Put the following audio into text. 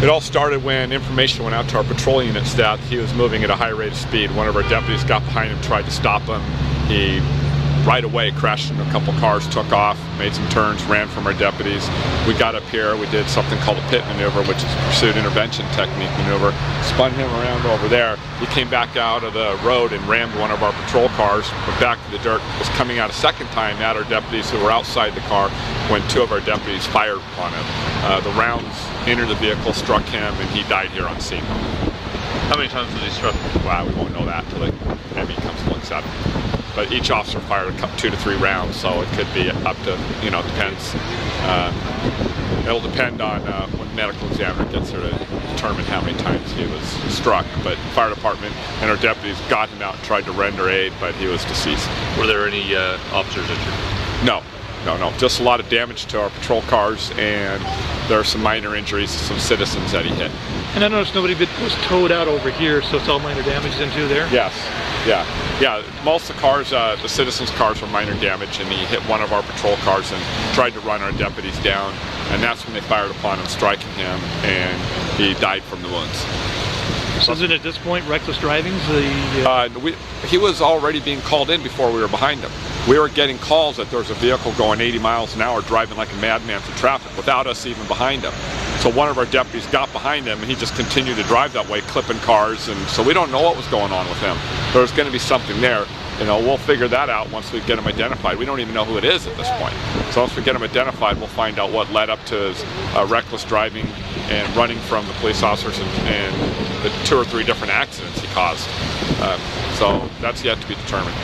It all started when information went out to our patrol units that he was moving at a high rate of speed. One of our deputies got behind him, tried to stop him. He right away crashed into a couple cars, took off, made some turns, ran from our deputies. We got up here, we did something called a pit maneuver, which is a pursuit intervention technique maneuver. Spun him around over there. He came back out of the road and rammed one of our patrol cars, went back to the dirt, was coming out a second time at our deputies who were outside the car when two of our deputies fired upon him. The rounds entered the vehicle, struck him, and he died here on scene. How many times was he struck? Well, we won't know that until the ME comes and looks at him. But each officer fired 2 to 3 rounds, so it could be up to, depends. It'll depend on when the medical examiner gets there to determine how many times he was struck. But the fire department and our deputies got him out and tried to render aid, but he was deceased. Were there any officers injured? No. Just a lot of damage to our patrol cars, and there are some minor injuries to some citizens that he hit. And I noticed nobody was towed out over here, so it's all minor damage then too there? Yes. Yeah. Most of the cars, the citizens' cars were minor damage, and he hit one of our patrol cars and tried to run our deputies down, and that's when they fired upon him, striking him, and he died from the wounds. So is it at this point reckless driving? He was already being called in before we were behind him. We were getting calls that there was a vehicle going 80 miles an hour driving like a madman through traffic without us even behind him. So one of our deputies got behind him and he just continued to drive that way, clipping cars, and so we don't know what was going on with him. There's going to be something there. We'll figure that out once we get him identified. We don't even know who it is at this point. So once we get him identified, we'll find out what led up to his reckless driving and running from the police officers and the 2 or 3 different accidents he caused. So that's yet to be determined.